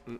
Well,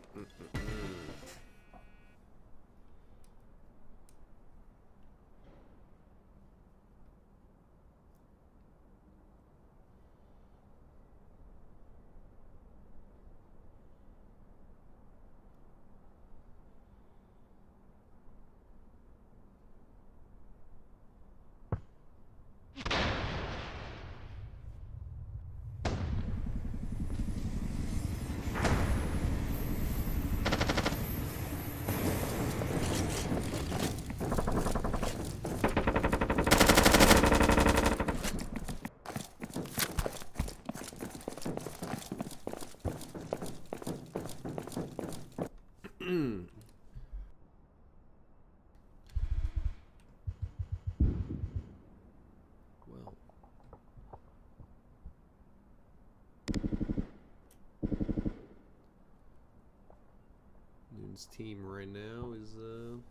Noon's team right now is kind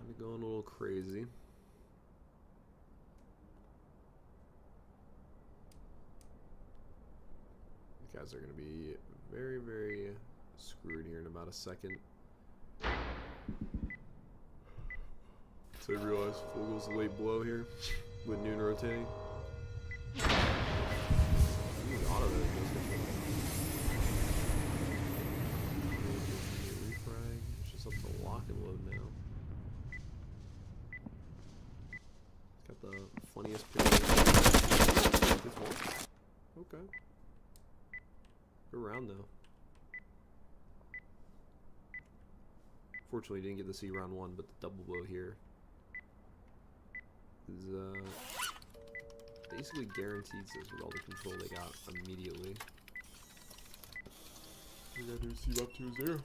of going a little crazy. The guys are going to be very, very screwed here in about a second. So I realize Fogel's the late blow here with Noon rotating. Auto refrag. It's just up to lock and load now. It's got the funniest picture. This one? Okay. Good round though. Fortunately, didn't get to see round one, but the double blow here is basically guaranteed this with all the control they got immediately. We gotta do C up 2-0.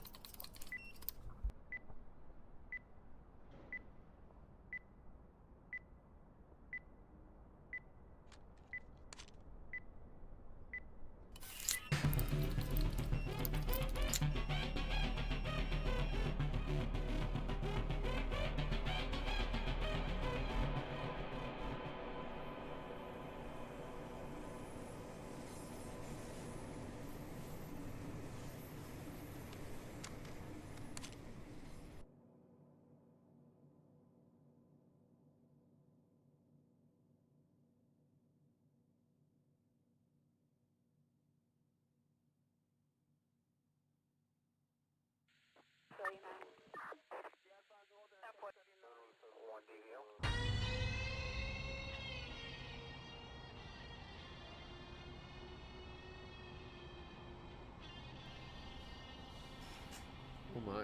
Oh my.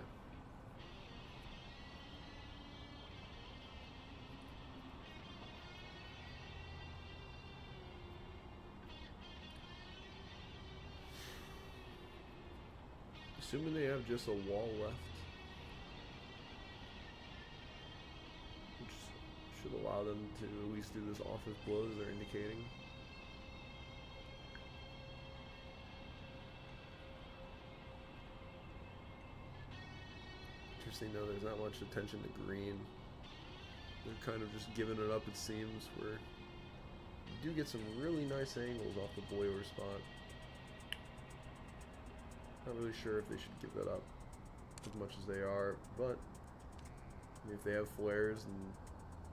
Assuming they have just a wall left, which should allow them to at least do this off of blows they're indicating. Interesting though, there's not much attention to green. They're kind of just giving it up, it seems, where you do get some really nice angles off the boiler spot. Not really sure if they should give that up as much as they are, but I mean, if they have flares and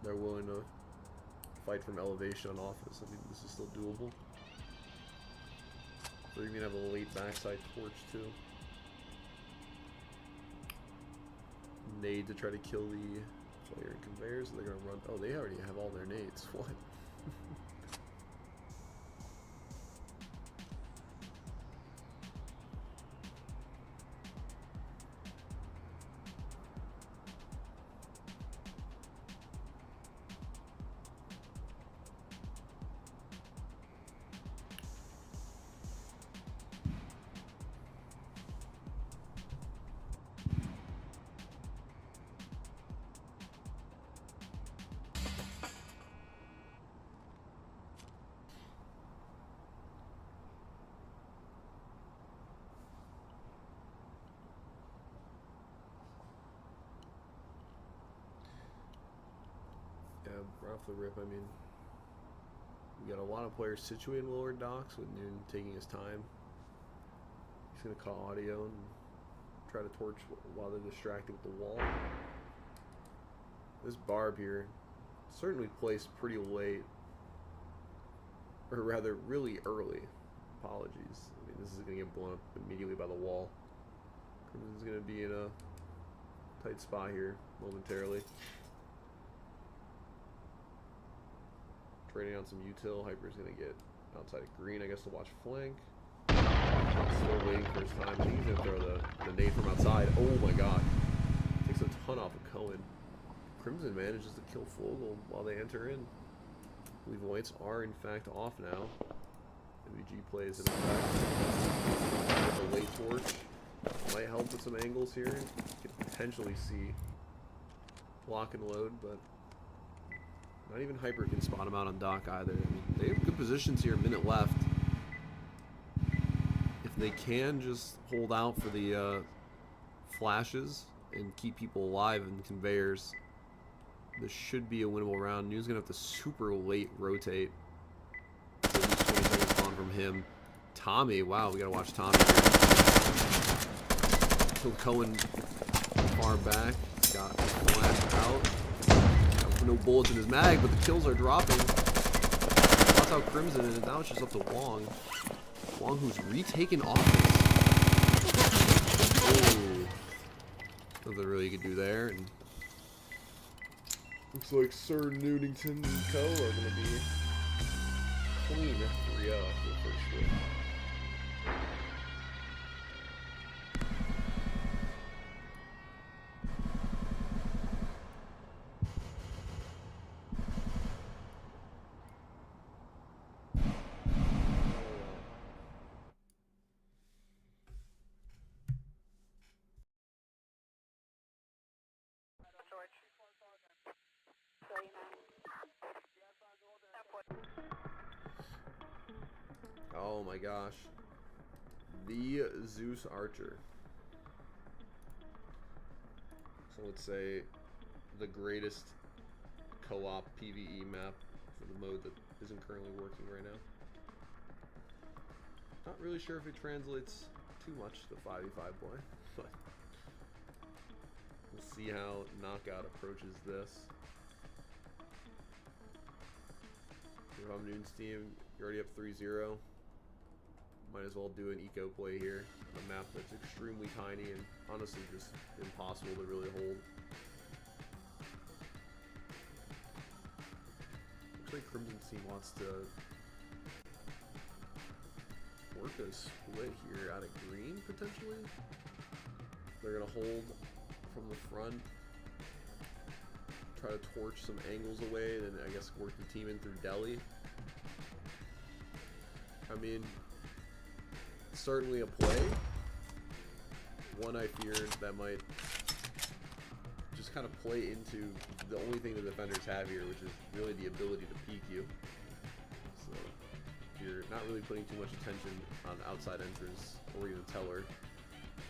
they're willing to fight from elevation on office, I mean, this is still doable. So you can have a late backside torch too. Nade to try to kill the player and conveyors. So they're gonna run. Oh, they already have all their nades. What? Right off the rip, I mean, we got a lot of players situated in lower docks with Noon taking his time. He's gonna call audio and try to torch while they're distracted with the wall. This barb here certainly placed pretty late, or rather really early. Apologies. I mean, this is gonna get blown up immediately by the wall. Crimson's gonna be in a tight spot here momentarily. Trading on some util. Hyper's gonna get outside of green, I guess, to watch flank. Still waiting for his time. I think he's gonna throw the nade from outside. Oh my god. Takes a ton off of Cohen. Crimson manages to kill Flogel while they enter in. I believe whites are in fact off now. MVG plays in effect. The late torch might help with some angles here. You could potentially see lock and load, but not even Hyper can spot him out on Doc either. I mean, they have good positions here, minute left. If they can just hold out for the flashes and keep people alive in conveyors, this should be a winnable round. New's gonna have to super late rotate. So at least 20 seconds on from him. Tommy, wow, we gotta watch Tommy here. So Cohen far back, got flashed out. No bullets in his mag, but the kills are dropping. That's how Crimson, and now it's just up to Wong. Wong, who's retaken offense. Oh, nothing really you could do there. And looks like Sir Newington and Co are going to be clean 3-0 after the first switch. Oh my gosh. The Zeus Archer. So let's say the greatest co-op PvE map for the mode that isn't currently working right now. Not really sure if it translates too much to 5v5 play, but we'll see how Knockout approaches this. If I'm Noon's team, you're already up 3-0. Might as well do an eco play here. A map that's extremely tiny and honestly just impossible to really hold. Looks like Crimson's team wants to work a split here out of green, potentially. They're going to hold from the front. Try to torch some angles away, then I guess work the team in through Delhi. I mean, certainly a play. One I feared that might just kind of play into the only thing the defenders have here, which is really the ability to peek you. So if you're not really putting too much attention on outside entrance or even teller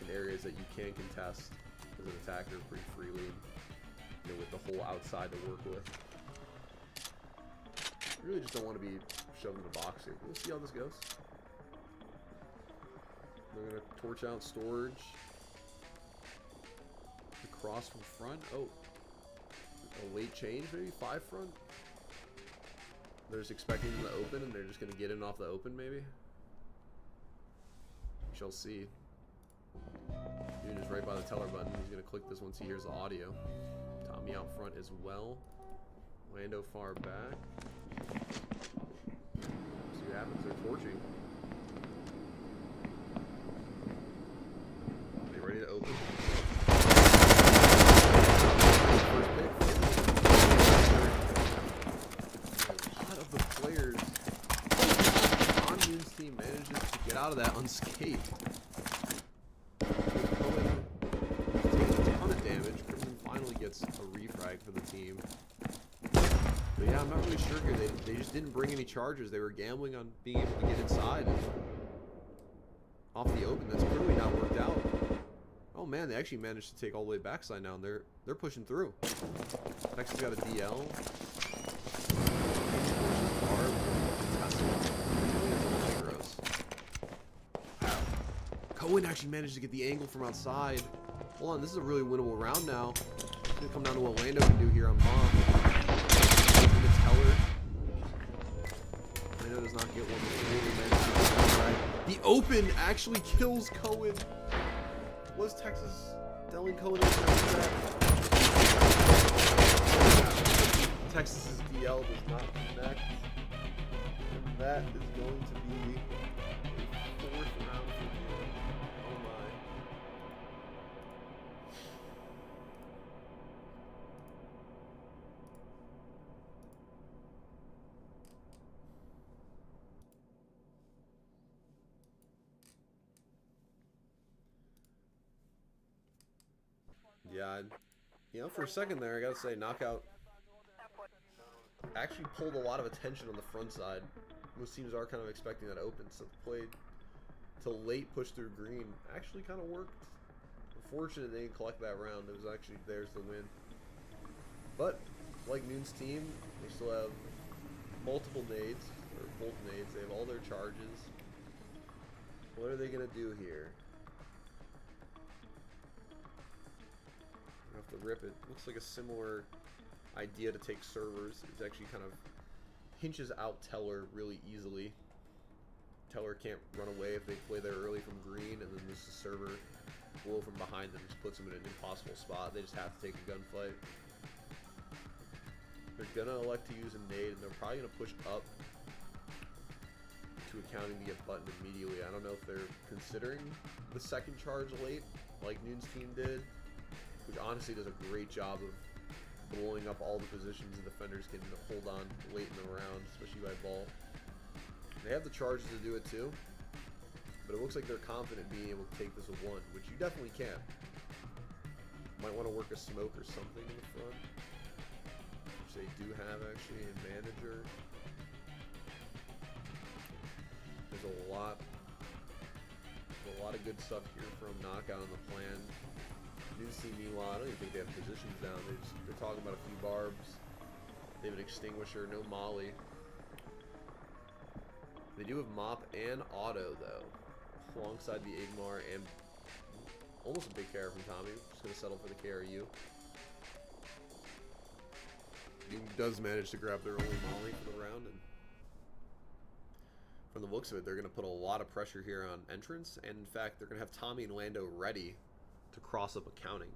in areas that you can contest as an attacker pretty freely, you know, with the whole outside to work with. You really just don't want to be shoved in the box here. We'll see how this goes. They're going to torch out storage. The cross from front. Oh. A late change, maybe? 5 front? They're just expecting them to open, and they're just going to get in off the open, maybe? We shall see. Dude is right by the teller button. He's going to click this once he hears the audio. Tommy out front as well. Lando far back. See what happens. They're torching. Ready to open. First pick. A lot of the players on Moon's team manages to get out of that unscathed. Takes a ton of damage. Crimson finally gets a refrag for the team. But yeah, I'm not really sure here. They just didn't bring any charges. They were gambling on being able to get inside and off the open. That's clearly not worked out. Oh man, they actually managed to take all the way backside now. They're pushing through. Texas got a DL. Wow. Cohen actually managed to get the angle from outside. Hold on, this is a really winnable round now. It's gonna come down to what Lando can do here on Mom. Teller. Lando does not get one. The open actually kills Cohen. Was Texas telling Cohen to that? Texas's DL does not connect. And that is going to be a 4th round for you. Oh my. Yeah, you know, for a second there, I gotta say, Knockout actually pulled a lot of attention on the front side. Most teams are kind of expecting that open, so the play till late push through green actually kind of worked. Unfortunate they didn't collect that round. It was actually theirs to win. But, like Noon's team, they still have multiple nades, or both nades. They have all their charges. What are they going to do here? Have to rip it. Looks like a similar idea to take servers. It's actually kind of hinges out Teller really easily. Teller can't run away if they play there early from green, and then this is server blow from behind them just puts them in an impossible spot. They just have to take a gunfight. They're gonna elect to use a nade, and they're probably gonna push up to accounting to get buttoned immediately. I don't know if they're considering the second charge late, like Noon's team did, which honestly does a great job of blowing up all the positions the defenders can hold on late in the round, especially by ball. They have the charges to do it too, but it looks like they're confident being able to take this a 1, which you definitely can. Might want to work a smoke or something in the front, which they do have actually in manager. There's a lot of good stuff here from Knockout on the plan. News team, meanwhile, I don't even think they have positions down. They're talking about a few barbs. They have an extinguisher, no molly. They do have mop and auto though, alongside the Igmar and almost a big carry from Tommy. Just gonna settle for the KRU. He does manage to grab their only molly for the round, and from the looks of it, they're gonna put a lot of pressure here on entrance, and in fact, they're gonna have Tommy and Lando ready to cross up accounting.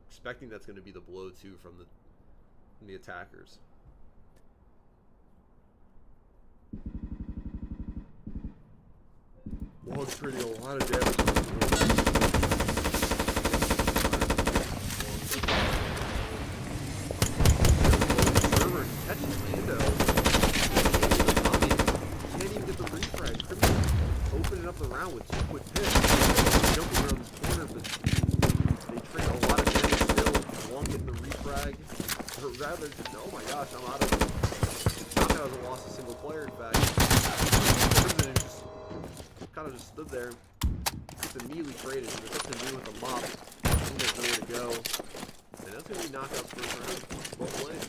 Expecting that's going to be the blow too from the attackers. Log's creating a lot of damage. Server catches Lando. Tommy can't even get the refrag. Criminal opening up the round with 2 quick hits. Jumping around this corner, but they trade a lot of damage still. One getting the refrag. Or rather, oh my gosh, I'm out of it. Knockout hasn't lost a single player, in fact. Crimson just kind of just stood there. Just immediately traded. There's nothing to do with the mop. I think there's nowhere to go. And that's going to be Knockout's first round. Well played.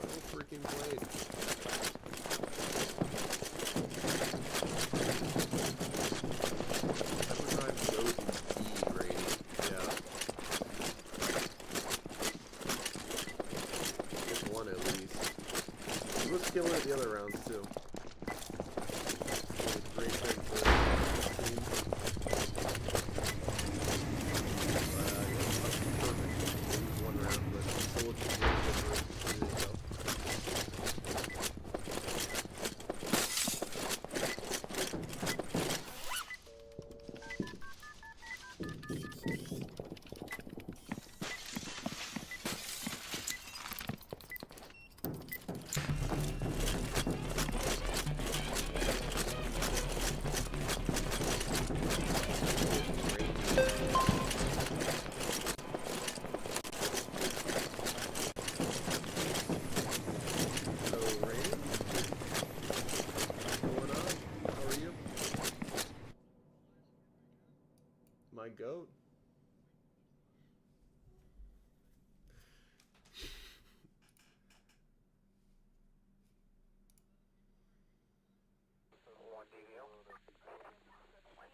Well freaking played. Killing it the other rounds too. Great thing for the team. Perfect. One round, but still looking really good for it.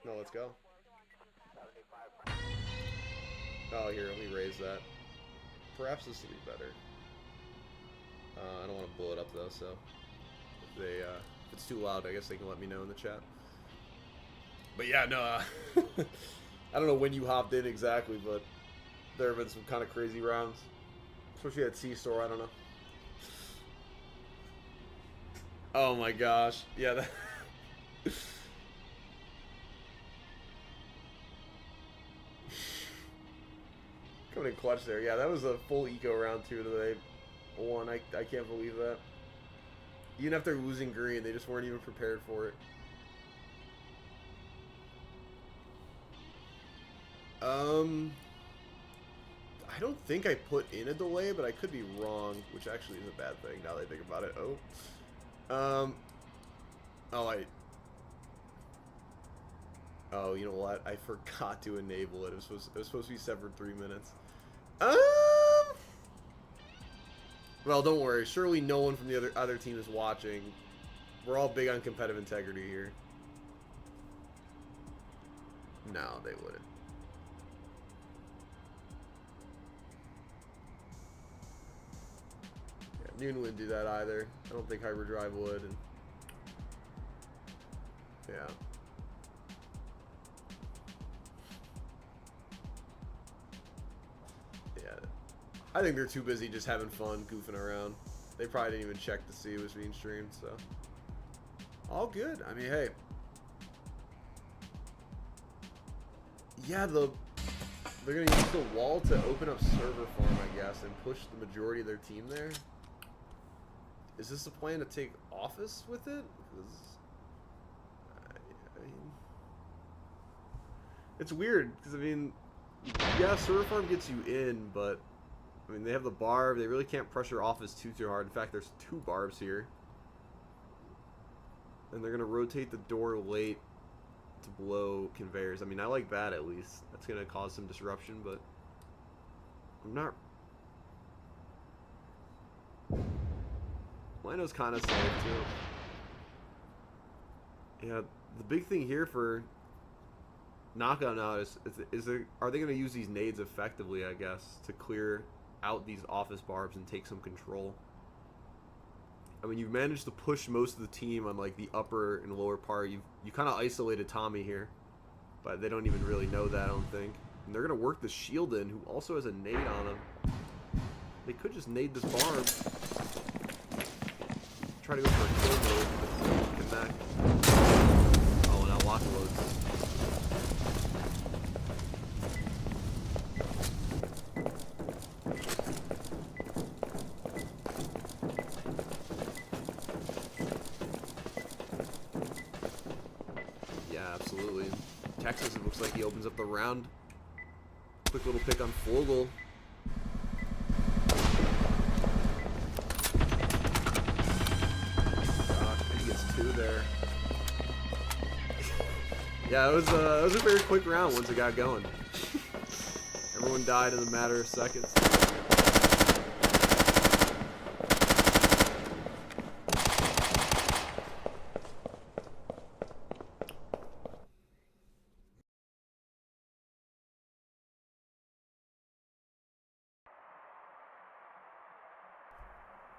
No, let's go. Oh, here, let me raise that. Perhaps this will be better. I don't want to blow it up though, so if it's too loud, I guess they can let me know in the chat. But yeah, no, I don't know when you hopped in exactly, but there have been some kind of crazy rounds, especially at C-Store. I don't know. Oh my gosh, yeah. That coming in clutch there. Yeah, that was a full eco round too that they won. I can't believe that. Even after losing green, they just weren't even prepared for it. I don't think I put in a delay, but I could be wrong, which actually is a bad thing now that I think about it. Oh, you know what? I forgot to enable it. It was supposed to be set for 3 minutes. Well, don't worry. Surely no one from the other team is watching. We're all big on competitive integrity here. No, they wouldn't. Yeah, Noon wouldn't do that either. I don't think Hyperdrive would. And yeah. Yeah. I think they're too busy just having fun, goofing around. They probably didn't even check to see it was being streamed, so. All good. I mean, hey. Yeah, they're going to use the wall to open up server farm, I guess, and push the majority of their team there. Is this a plan to take office with it? I mean, it's weird, because, I mean, yeah, server farm gets you in, but, I mean, they have the barb. They really can't pressure office too hard. In fact, there's 2 barbs here. And they're going to rotate the door late to blow conveyors. I mean, I like that at least. That's going to cause some disruption, but I'm not... Lino's kind of safe, too. Yeah, the big thing here for Knockout now is are they going to use these nades effectively, I guess, to clear out these office barbs and take some control? I mean, you've managed to push most of the team on, like, the upper and lower part. You kind of isolated Tommy here, but they don't even really know that, I don't think. And they're going to work the shield in, who also has a nade on him. They could just nade this barb. Try to go for a kill mode, but connect. Oh, now lock loads. Yeah, absolutely. Texas, it looks like he opens up the round. Quick little pick on Fogel. There. Yeah, it was a very quick round once it got going. Everyone died in a matter of seconds.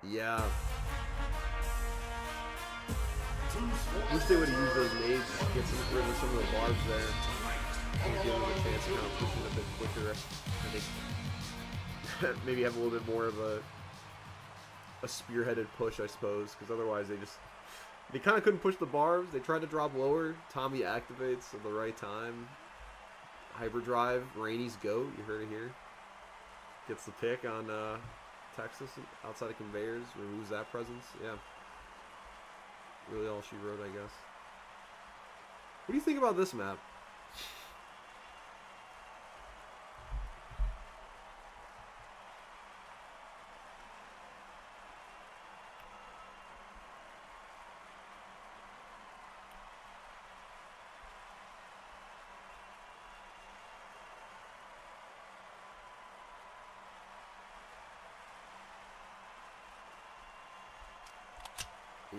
Yeah. Wish they would have used those nades to get rid of some of the barbs there. And give them a chance to kind of push it a bit quicker. I think maybe have a little bit more of a spearheaded push, I suppose, because otherwise they kind of couldn't push the barbs. They tried to drop lower. Tommy activates at the right time. Hyperdrive, Rainy's goat. You heard it here. Gets the pick on Texas outside of conveyors. Removes that presence. Yeah. Really all she wrote, I guess. What do you think about this map?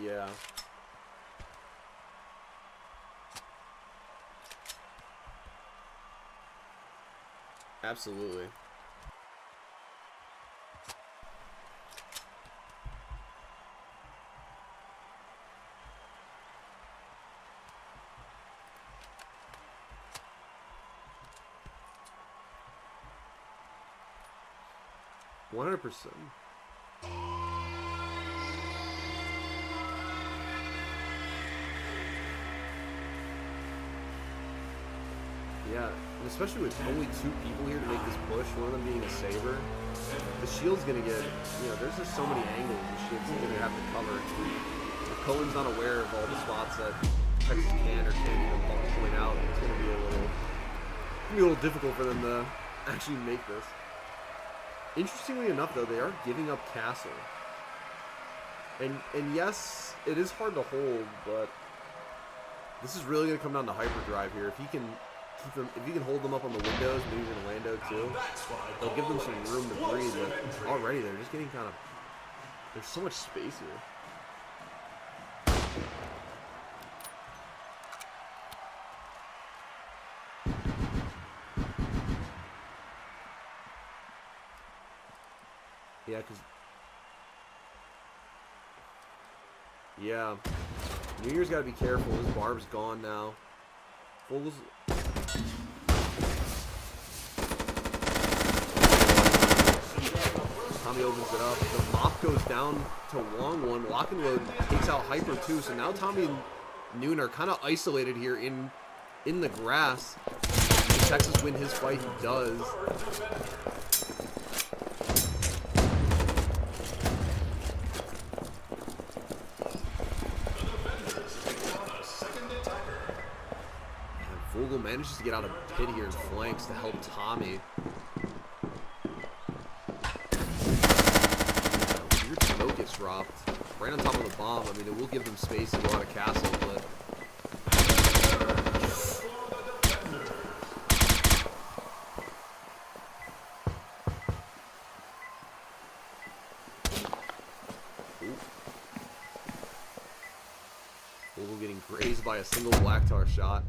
Yeah. Absolutely. %. Yeah, and especially with only 2 people here to make this push, one of them being a saber, the shield's gonna get, you know, there's just so many angles the shield's gonna have to cover. If Cohen's not aware of all the spots that Texas can or can't even point out, it's gonna be a little difficult for them to actually make this. Interestingly enough, though, they are giving up Castle. And yes, it is hard to hold, but this is really going to come down to hyperdrive here. If he can keep them, if he can hold them up on the windows, maybe even Lando too, they'll give them some room to breathe. But already they're just getting kind of, there's so much space here. Yeah, because... Yeah. New Year's got to be careful. This barb's gone now. Fogel's... Tommy opens it up. The mop goes down to long one. Lock and load takes out Hyper too. So now Tommy and Noon are kind of isolated here in the grass. Can Texas win his fight? He does. Vogel manages to get out of pit here and flanks to help Tommy. Weird smoke gets dropped right on top of the bomb. I mean, it will give them space to go out of castle, but Vogel getting grazed by a single black tar shot.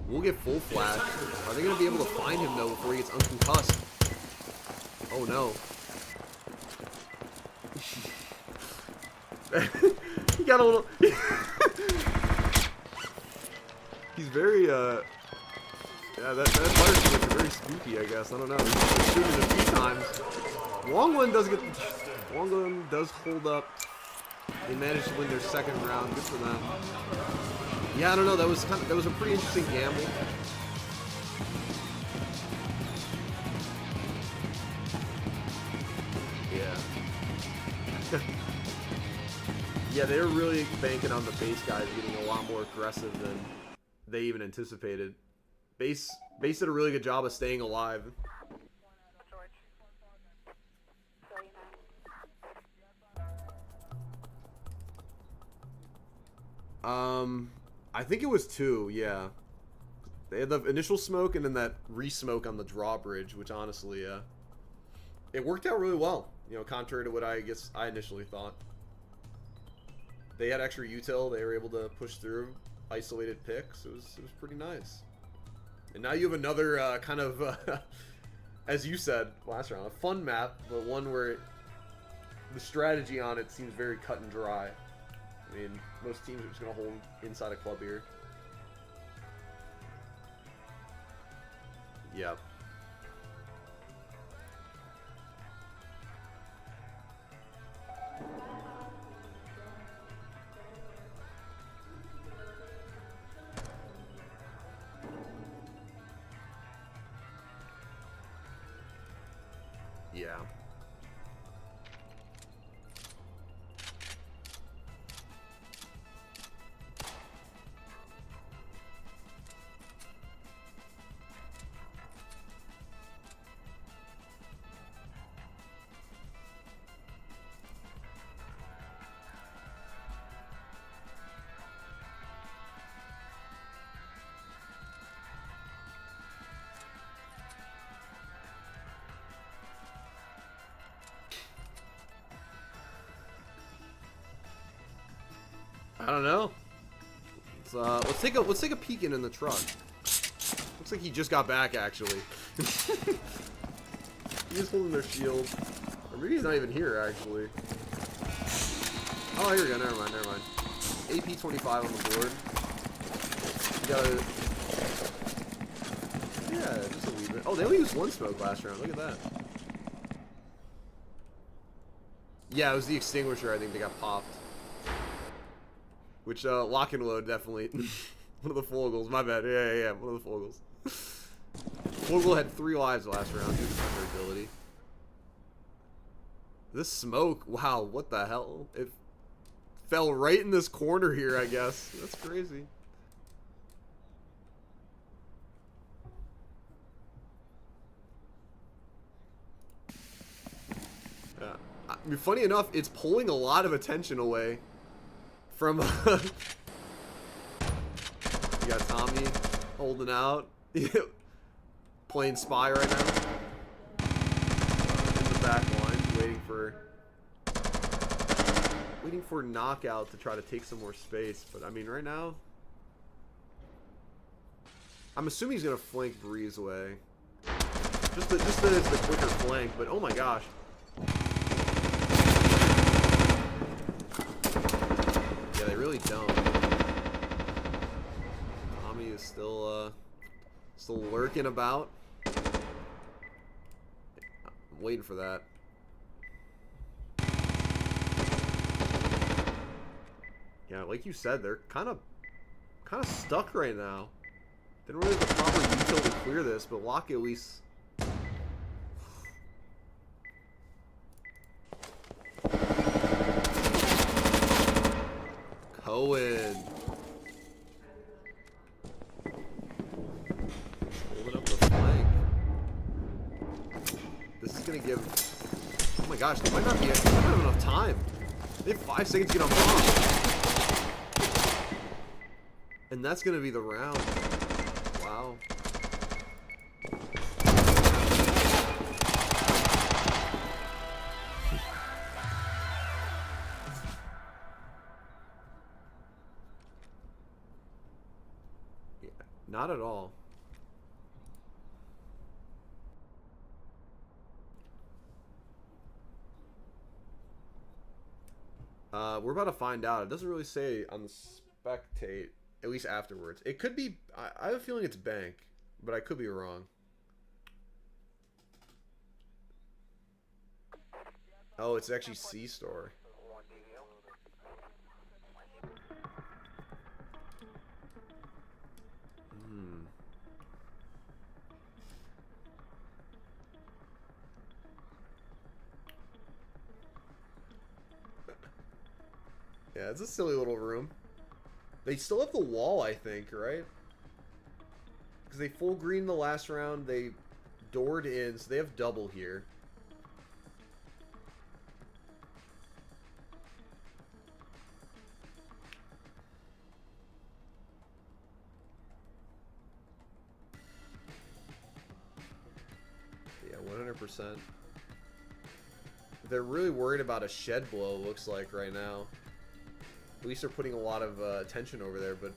We'll get full flash. Are they going to be able to find him, though, before he gets unconcussed? Oh, no. He got a little... He's very, Yeah, that fire switch is very spooky, I guess. I don't know. He's shooting it a few times. Longland does get... Longland does hold up. They managed to win their second round. Good for them. Yeah, I don't know. That was a pretty interesting gamble. Yeah. Yeah, they were really banking on the base guys getting a lot more aggressive than they even anticipated. Base did a really good job of staying alive. I think it was 2, yeah. They had the initial smoke and then that re-smoke on the drawbridge, which honestly, it worked out really well. You know, contrary to what I initially thought. They had extra util, they were able to push through isolated picks. It was pretty nice. And now you have another kind of, as you said last round, a fun map, but one where the strategy on it seems very cut and dry. I mean, most teams are just going to hold inside a club here. Yep. Yeah. I don't know. Let's take a peek in the truck. Looks like he just got back, actually. He's holding their shield. Or maybe he's not even here, actually. Oh, here we go. Never mind, never mind. AP 25 on the board. You gotta... Yeah, just a wee bit. Oh, they only used one smoke last round. Look at that. Yeah, it was the extinguisher, I think, that got popped. Which, lock and load, definitely. One of the Fogels. My bad. Yeah, one of the Fogels. Fogel had 3 lives last round due to thunder ability. This smoke, wow, what the hell? It fell right in this corner here, I guess. That's crazy. Yeah. I mean, funny enough, it's pulling a lot of attention away from... You got Tommy holding out. Playing spy right now. In the back line, waiting for knockout to try to take some more space. But I mean, right now, I'm assuming he's gonna flank Breeze away. Just the quicker flank. But oh my gosh. Yeah, they really don't. Tommy is still lurking about. I'm waiting for that. Yeah, like you said, they're kind of stuck right now. They don't really have the proper util to clear this, but Lock at least. Cohen. Holding up the flank. This is gonna give. Oh my gosh, they might not have enough time. They have 5 seconds to get on bomb. And that's gonna be the round. Wow. Yeah, not at all. We're about to find out. It doesn't really say on the spectate, at least afterwards. It could be, I have a feeling it's bank, but I could be wrong. Oh, it's actually C-Store. Yeah, it's a silly little room. They still have the wall, I think, right? Because they full green the last round. They doored in, so they have double here. Yeah, 100%. They're really worried about a shed blow, looks like, right now. At least they're putting a lot of attention over there, but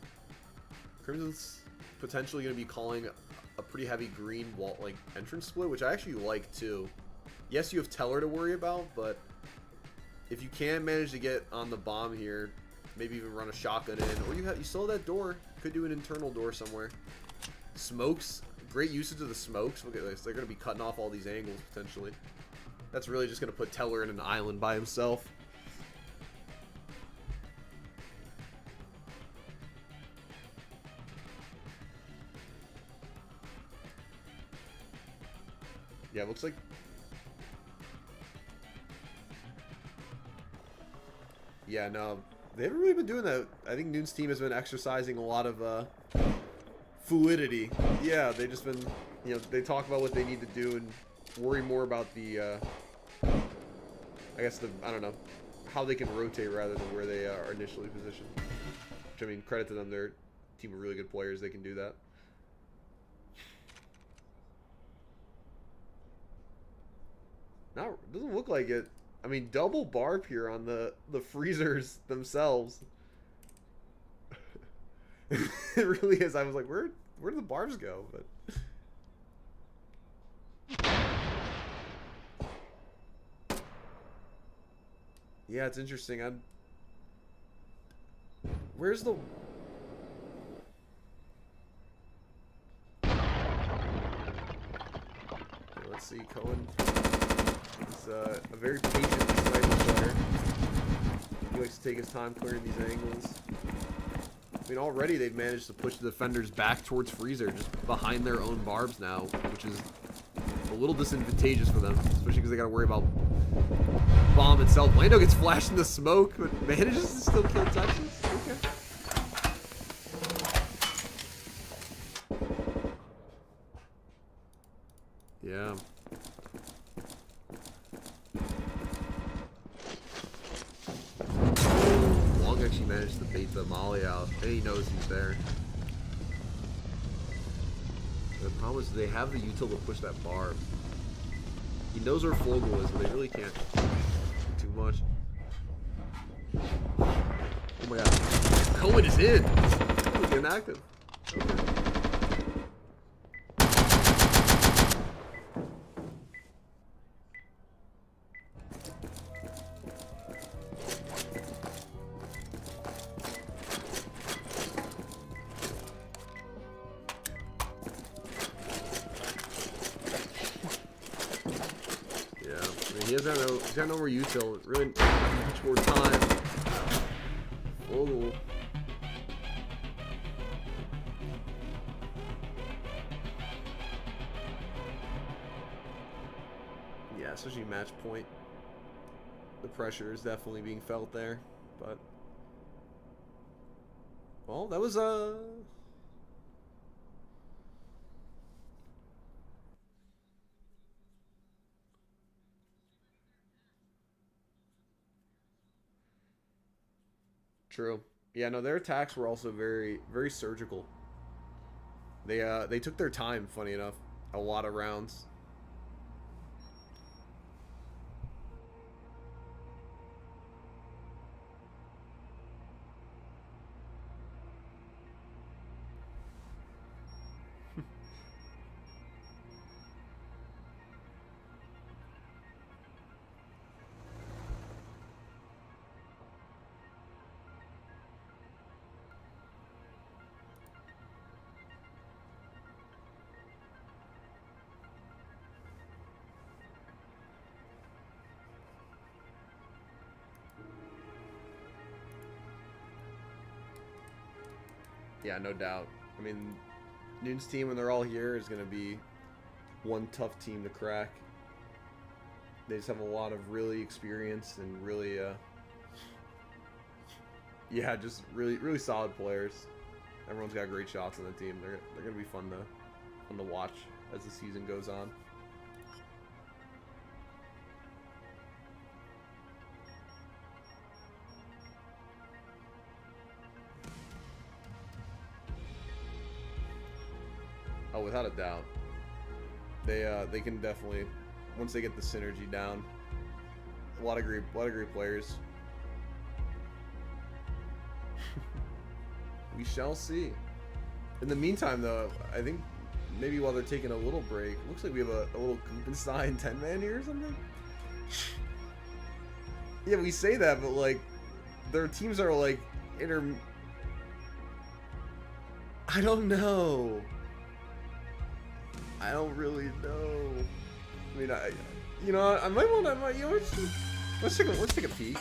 Crimson's potentially going to be calling a pretty heavy green wall, like, entrance split, which I actually like, too. Yes, you have Teller to worry about, but if you can manage to get on the bomb here, maybe even run a shotgun in, or you still have that door. Could do an internal door somewhere. Smokes, great usage of the smokes. Look at this. They're going to be cutting off all these angles, potentially. That's really just going to put Teller in an island by himself. Yeah, it looks like... Yeah, no. They haven't really been doing that. I think Noon's team has been exercising a lot of fluidity. Yeah, they've just been... You know, they talk about what they need to do and worry more about the... I guess I don't know. How they can rotate rather than where they are initially positioned. Which, I mean, credit to them. They're a team of really good players. They can do that. Doesn't look like it. I mean, double barb here on the freezers themselves. It really is. I was like, where do the barbs go? But Yeah, it's interesting. Where's the... Let's see, Cohen is a very patient sniper player. He likes to take his time clearing these angles. I mean, already they've managed to push the defenders back towards Freezer, just behind their own barbs now, which is a little disadvantageous for them, especially because they got to worry about bomb itself. Lando gets flashed in the smoke, but manages to still kill Texas. Okay. Yeah. Long actually managed to bait the molly out, and he knows he's there. The problem is they have the util to push that barb. He knows where Fogel is, but they really can't do too much. Oh my god. Cohen is in! He's inactive. Okay. He's got no more util. Really not much more time. Oh. Yeah, especially match point. The pressure is definitely being felt there, but well, that was true. Yeah, no, their attacks were also very, very surgical. They took their time, funny enough. A lot of rounds. Yeah, no doubt. I mean, Noon's team, when they're all here, is going to be one tough team to crack. They just have a lot of really experienced and really, yeah, just really solid players. Everyone's got great shots on the team. They're going to be fun to watch as the season goes on. Oh, without a doubt. They can definitely, once they get the synergy down, a lot of great players. We shall see. In the meantime, though, I think maybe while they're taking a little break, looks like we have a little Kupenstein 10-man here or something. Yeah, we say that, but like, their teams are like I don't know. I don't really know. I mean, I might want to, let's take a peek.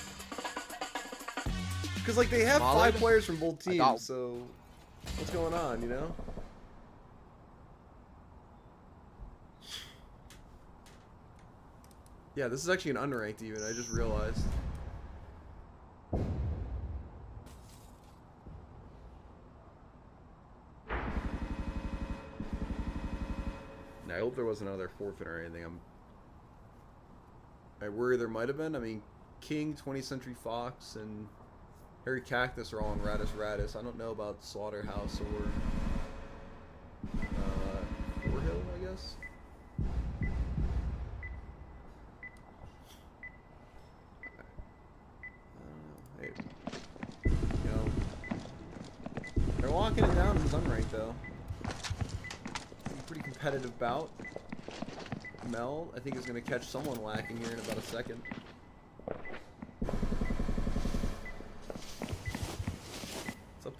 Because like they have 5 players from both teams, so what's going on, you know? Yeah, this is actually an unranked even. I just realized. I hope there wasn't another forfeit or anything. I worry there might have been. I mean, King, 20th Century Fox, and Harry Cactus are all on Radis. I don't know about Slaughterhouse or Warhill, I guess. I don't know. Hey, you know, they're locking it down in this unranked though. Pretty competitive bout. Mel, I think, is going to catch someone lacking here in about a second.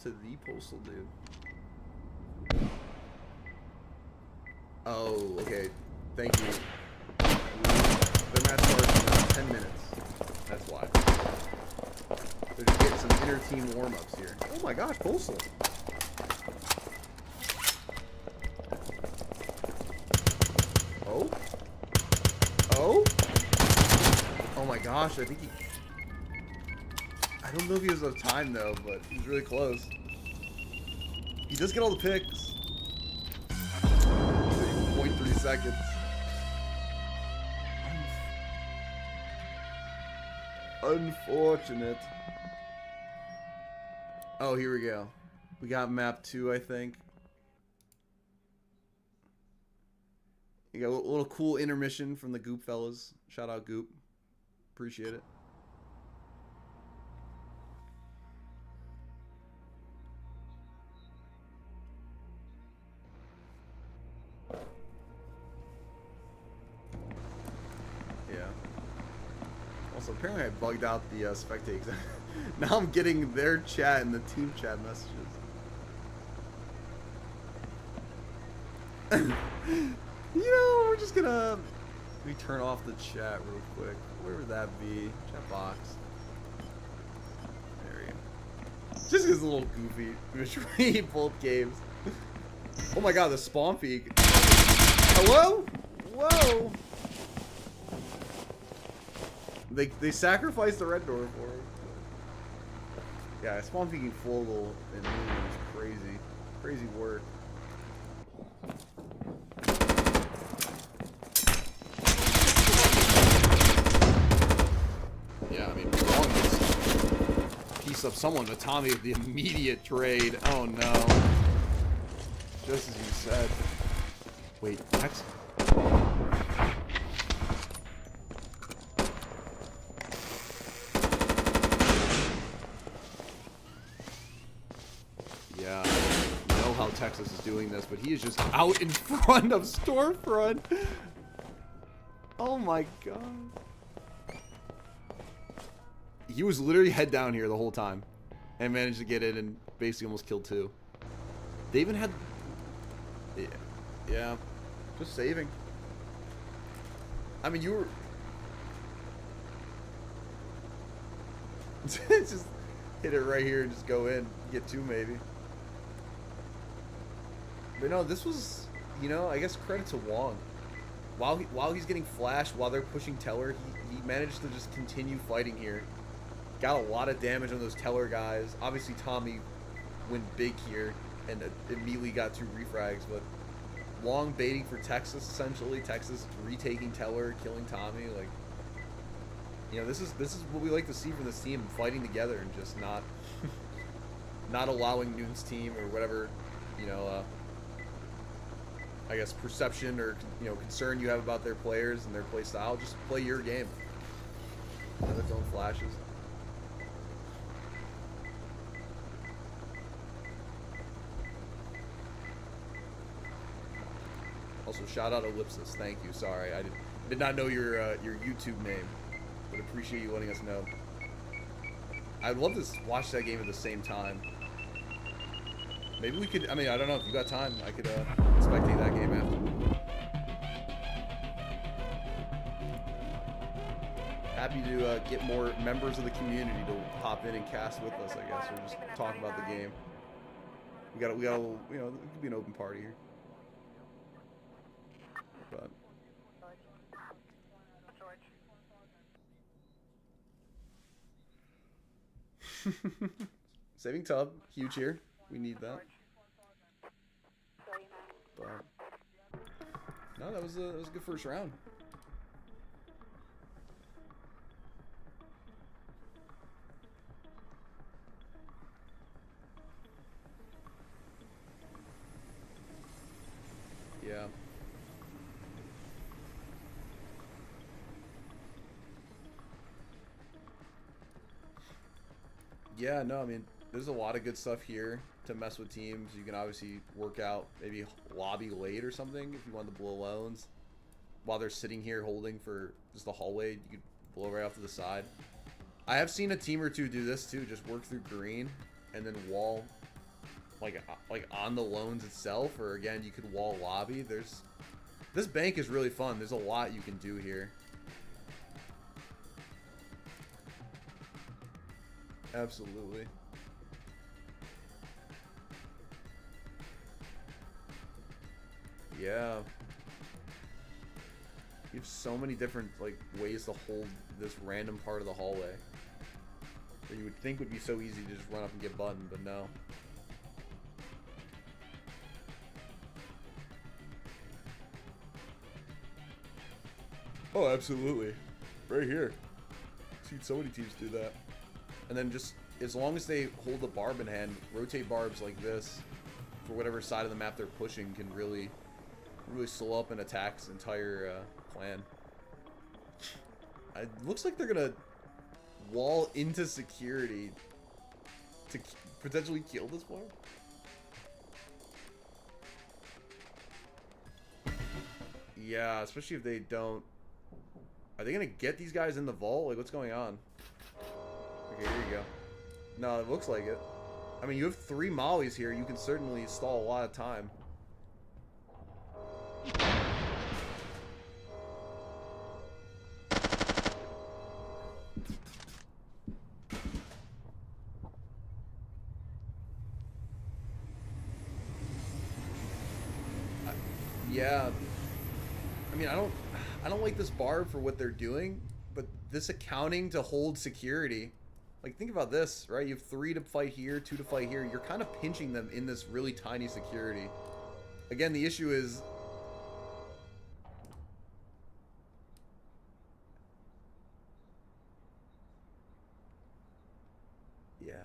to the postal dude. Oh, okay. Thank you. Their match starts in 10 minutes. That's why. They're just getting some inner team warm-ups here. Oh my gosh, postal. Oh? Oh? Oh my gosh, I think he... I don't know if he was out of time though, but he was really close. He does get all the picks. 0.3 seconds. Unfortunate. Oh, here we go. We got map 2, I think. You got a little cool intermission from the Goop fellas. Shout out Goop. Appreciate it. Yeah. Also, apparently I bugged out the spectators. Now I'm getting their chat and the team chat messages. You know, we're just gonna... Let me turn off the chat real quick. Where would that be? Chat box. There we go. Just is a little goofy between both games. Oh my god, the spawn peak. Hello? Whoa! They sacrificed the red door for it. Yeah, spawn peeking full and moving is crazy. Crazy work. Yeah, I mean, Long gets piece up someone, but Tommy with the immediate trade. Oh no. Just as you said. Wait, Max? Yeah, I don't know how Texas is doing this, but he is just out in front of Storefront. Oh my god. He was literally head down here the whole time and managed to get in and basically almost killed 2. They even had... Yeah. Just saving. I mean, you were... Just hit it right here and just go in. Get 2 maybe. But no, this was, you know, I guess credit to Wong. While he's getting flashed, while they're pushing Teller, he managed to just continue fighting here. Got a lot of damage on those Teller guys. Obviously, Tommy went big here and immediately got 2 refrags, but Wong baiting for Texas, essentially. Texas retaking Teller, killing Tommy. Like, you know, this is what we like to see from this team, fighting together and just not not allowing Newton's team or whatever, you know, I guess perception or, you know, concern you have about their players and their play style. Just play your game. Have its own flashes. Also, shout out Ellipsis. Thank you. Sorry, I did not know your YouTube name, but appreciate you letting us know. I'd love to watch that game at the same time. Maybe we could. I mean, I don't know if you got time. I could spectate that game after. Happy to get more members of the community to hop in and cast with us, I guess, or just talk about the game. We got a little, you know, it could be an open party here. But saving tub, huge here. We need that. But no, that was a good first round. Yeah. Yeah, no, I mean, there's a lot of good stuff here to mess with teams. You can obviously work out, maybe lobby late or something if you want to blow loans. While they're sitting here holding for just the hallway, you could blow right off to the side. I have seen a team or two do this too, just work through green and then wall like on the loans itself, or again, you could wall lobby. This bank is really fun. There's a lot you can do here. Absolutely. Yeah. You have so many different like ways to hold this random part of the hallway that you would think would be so easy to just run up and get buttoned, but no. Oh, absolutely. Right here. I've seen so many teams do that. And then just, as long as they hold the barb in hand, rotate barbs like this for whatever side of the map they're pushing can really slow up an attack's entire plan. It looks like they're gonna wall into security to potentially kill this barb. Yeah, especially if they don't. Are they gonna get these guys in the vault? Like, what's going on? Okay, here you go. No, it looks like it. I mean, you have 3 mollies here. You can certainly stall a lot of time. Yeah. I mean, I don't like this barb for what they're doing, but this accounting to hold security. Like, think about this, right? You have 3 to fight here, 2 to fight here. You're kind of pinching them in this really tiny security. Again, the issue is... Yeah.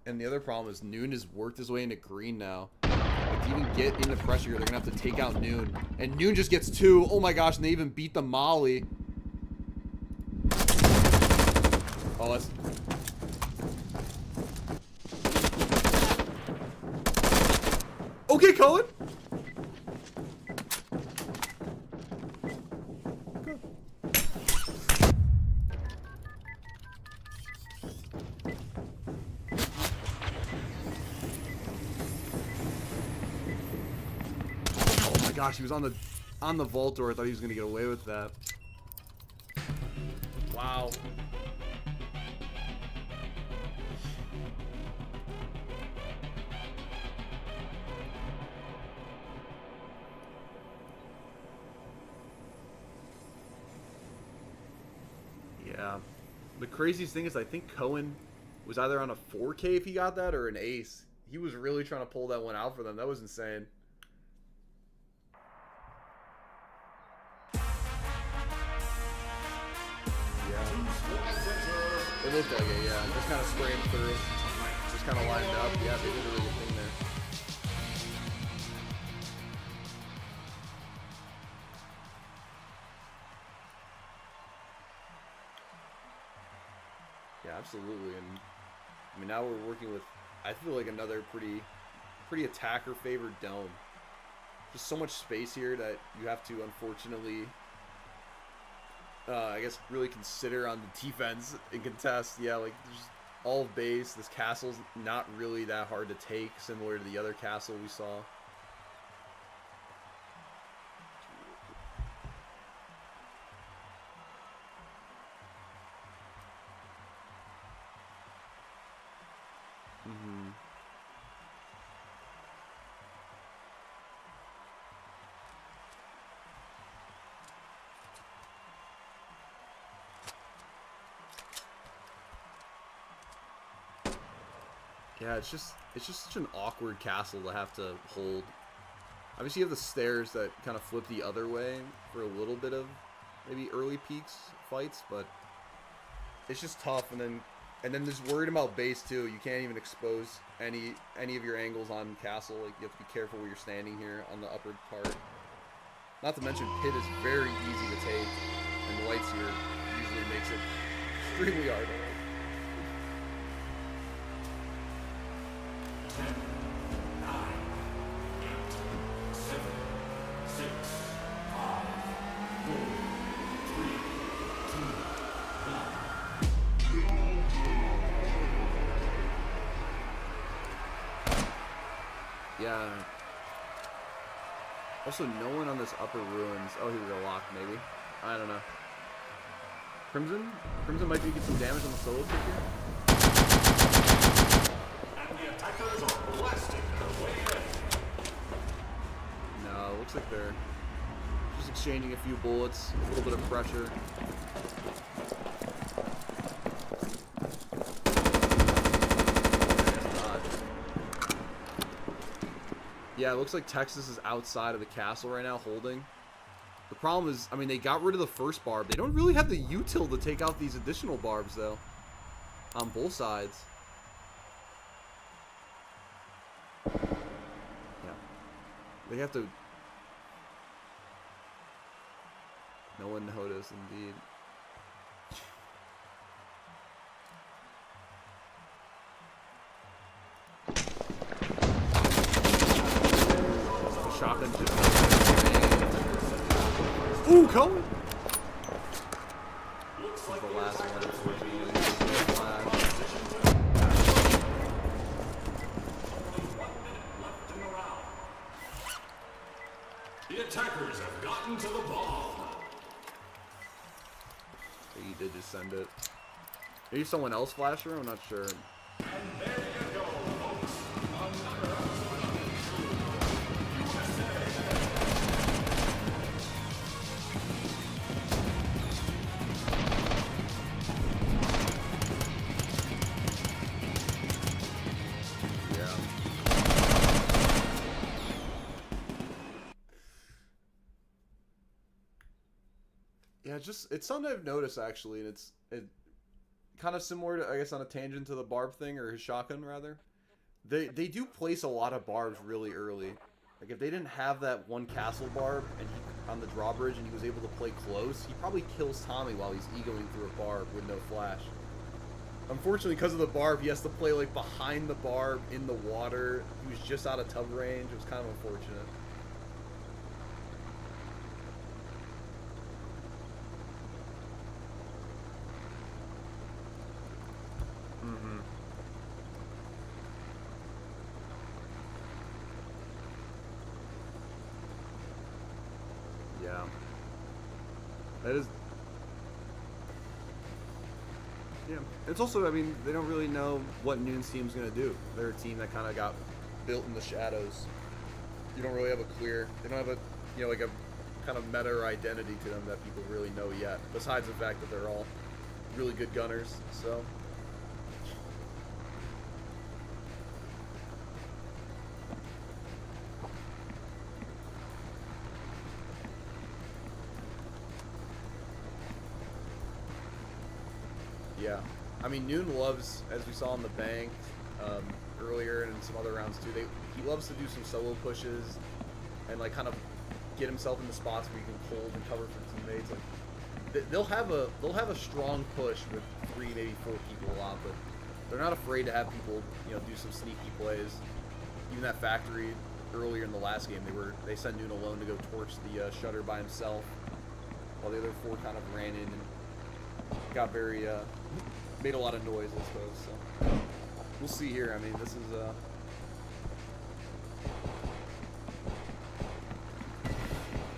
And the other problem is Noon has worked his way into green now. Like, to even get into pressure here, they're going to have to take out Noon. And Noon just gets 2. Oh my gosh, and they even beat the molly. Oh, that's... Okay, Cohen! Good. Oh my gosh, he was on the vault door. I thought he was gonna get away with that. Wow. Yeah. The craziest thing is I think Cohen was either on a 4K if he got that or an ace. He was really trying to pull that one out for them. That was insane. It looked like it, yeah. Just kind of spraying through. Just kind of lined up. Yeah, they did a really good thing there. Yeah, absolutely. And I mean, now we're working with, I feel like, another pretty attacker-favored dome. Just so much space here that you have to, unfortunately, I guess, really consider on the defense and contest. Yeah, like, there's all of base. This castle's not really that hard to take, similar to the other castle we saw. Yeah, it's just such an awkward castle to have to hold. Obviously, you have the stairs that kind of flip the other way for a little bit of maybe early peaks fights, but it's just tough. And then there's worried about base too. You can't even expose any of your angles on castle. Like, you have to be careful where you're standing here on the upper part. Not to mention, pit is very easy to take, and lights here usually makes it extremely hard to hold. Yeah. Also, no one on this upper ruins. Oh, he was a lock, maybe. I don't know. Crimson? Crimson might be getting some damage on the solo kick here. And the attackers are blasting their way in. No, looks like they're just exchanging a few bullets, a little bit of pressure. Yeah, it looks like Texas is outside of the castle right now, holding. The problem is, I mean, they got rid of the first barb. They don't really have the util to take out these additional barbs, though. On both sides. Yeah. They have to... No one noticed, indeed. Shotgun just... Ooh, Cohen! Looks like The last one, unfortunately. the attackers have gotten to the bomb. He did just send it. Maybe someone else flashed her? I'm not sure. And there you go, folks. Yeah, it's something I've noticed actually, and it's kind of similar to, I guess, on a tangent to the barb thing, or his shotgun rather. They do place a lot of barbs really early. Like if they didn't have that one castle barb and he, on the drawbridge and he was able to play close, he probably kills Tommy while he's egoing through a barb with no flash. Unfortunately, because of the barb, he has to play like behind the barb in the water. He was just out of tub range. It was kind of unfortunate. Yeah. That is... Yeah. It's also, I mean, they don't really know what Noon's team's going to do. They're a team that kind of got built in the shadows. You don't really have a clear... They don't have a, you know, like a kind of meta or identity to them that people really know yet. Besides the fact that they're all really good gunners, so... Yeah, I mean, Noon loves, as we saw on the bank earlier and in some other rounds too, he loves to do some solo pushes and like kind of get himself into spots where he can hold and cover for teammates. Like they'll have a strong push with 3, maybe 4 people a lot, but they're not afraid to have people, you know, do some sneaky plays. Even that factory earlier in the last game, they sent Noon alone to go torch the shutter by himself, while the other 4 kind of ran in and got very made a lot of noise, I suppose. So we'll see here. I mean, this is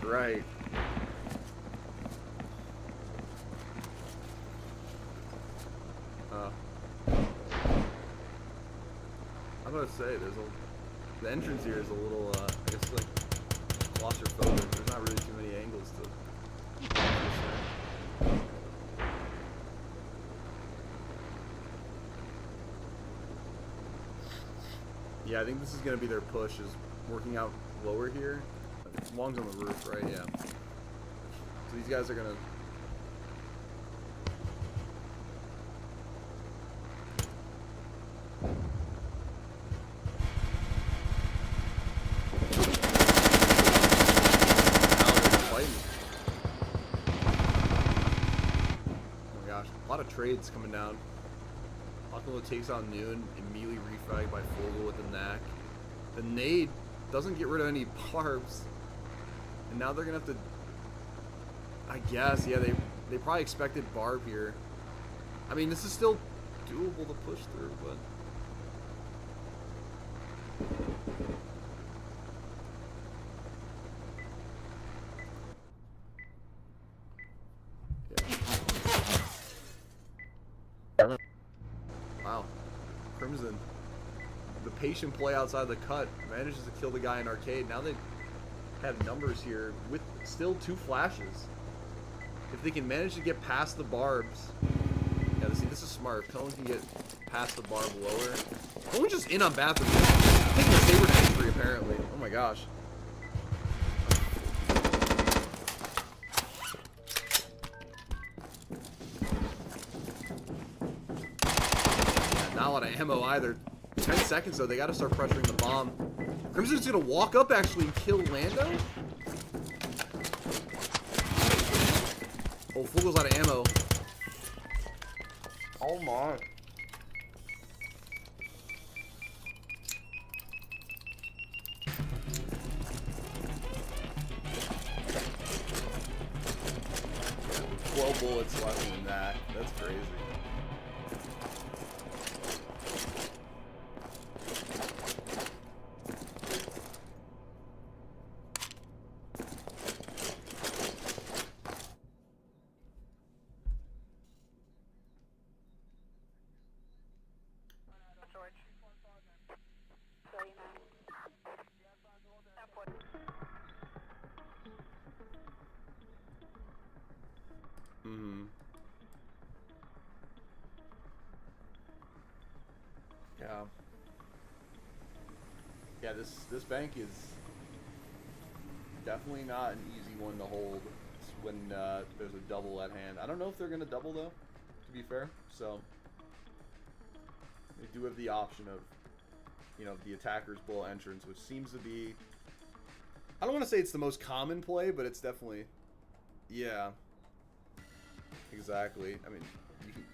right. I'm gonna say the entrance here is a little I guess like claustrophobic. There's not really too many angles to. Yeah, I think this is going to be their push, is working out lower here. Long's on the roof, right? Yeah. So these guys are going to... Oh my gosh, a lot of trades coming down. Akolo takes out Noon, immediately refragged by Fogel with the knack. The nade doesn't get rid of any barbs. And now they're going to have to... I guess, yeah, they probably expected barb here. I mean, this is still doable to push through, but... Wow. Crimson, the patient play outside the cut, manages to kill the guy in arcade. Now they have numbers here with still 2 flashes. If they can manage to get past the barbs. Yeah, see, this is smart. If Cohen can get past the barb lower. Cohen's just in on bathroom. Taking a saber to entry, apparently. Oh my gosh. Yeah, not a lot of ammo either. 10 seconds though, they gotta start pressuring the bomb. Crimson's gonna walk up actually and kill Lando? Oh, Full goes out of ammo. Oh my. Yeah, 12 bullets left in that. That's crazy. Yeah. Yeah, this bank is definitely not an easy one to hold when there's a double at hand. I don't know if they're gonna double though, to be fair. So they do have the option of, you know, the attacker's blow entrance, which seems to be, I don't want to say it's the most common play, but it's definitely, yeah, exactly. I mean, you can,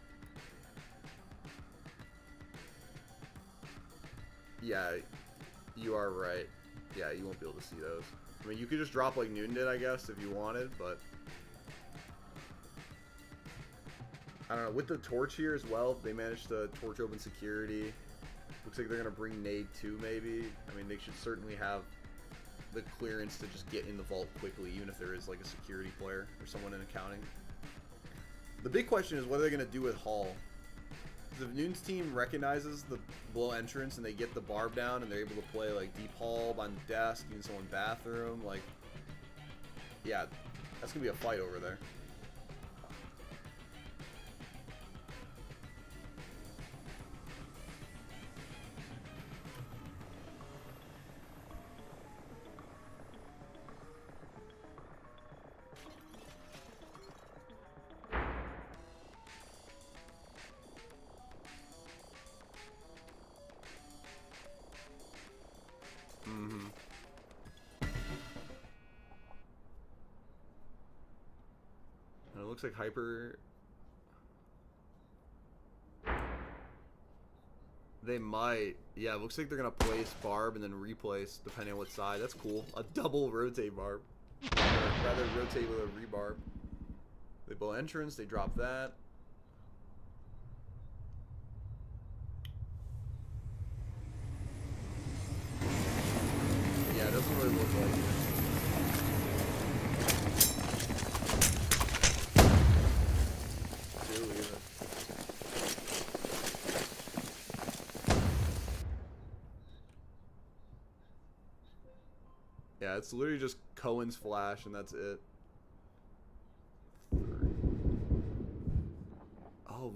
yeah, you are right. Yeah, you won't be able to see those. I mean, you could just drop like Noon did, I guess, if you wanted, but I don't know. With the torch here as well, they managed to torch open security. Looks like they're going to bring Nade too, maybe. I mean, they should certainly have the clearance to just get in the vault quickly, even if there is like a security player or someone in accounting. The big question is what are they going to do with Hall? Because if Noon's team recognizes the blow entrance and they get the barb down and they're able to play like deep Hall on desk, even someone bathroom, like, yeah, that's going to be a fight over there. It looks like Hyper. They might. Yeah, it looks like they're going to place Barb and then replace, depending on what side. That's cool. A double rotate Barb. Or rather, rotate with a rebarb. They blow entrance, they drop that. Yeah, it doesn't really look like it. Yeah, it's literally just Cohen's flash and that's it. Oh,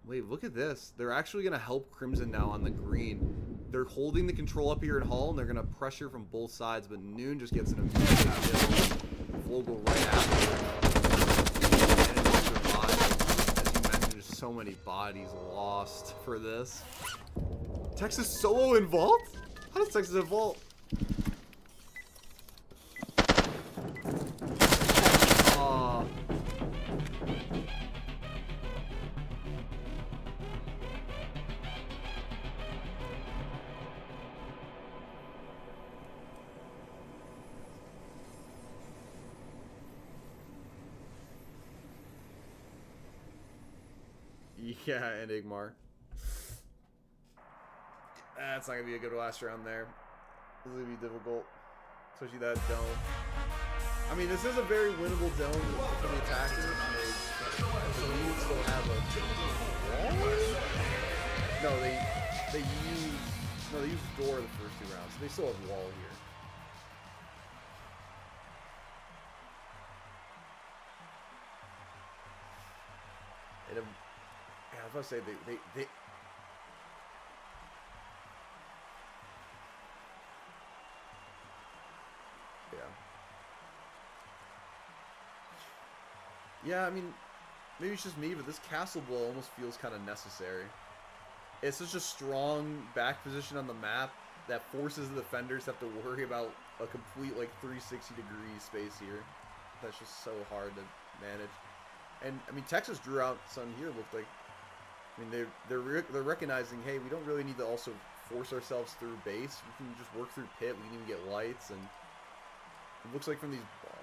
wait, look at this. They're actually going to help Crimson now on the green. They're holding the control up here at Hall, and they're going to pressure from both sides, but Noon just gets an immediate kill. Full go right after it. And it survives. As you mentioned, there's so many bodies lost for this. Texas solo in Vault? How does Texas in Vault? Yeah, and Igmar. That's not going to be a good last round there. This is going to be difficult. Especially that dome. I mean, this is a very winnable dome for the attackers. They still have a wall? No, they use door the first 2 rounds. So they still have wall here. And yeah, I was about to say they yeah, I mean, maybe it's just me, but this castle blow almost feels kind of necessary. It's such a strong back position on the map that forces the defenders to have to worry about a complete, like, 360-degree space here. That's just so hard to manage. And, I mean, Texas drew out some here, looked like, I mean, they're recognizing, hey, we don't really need to also force ourselves through base. We can just work through pit. We can even get lights, and it looks like from these balls.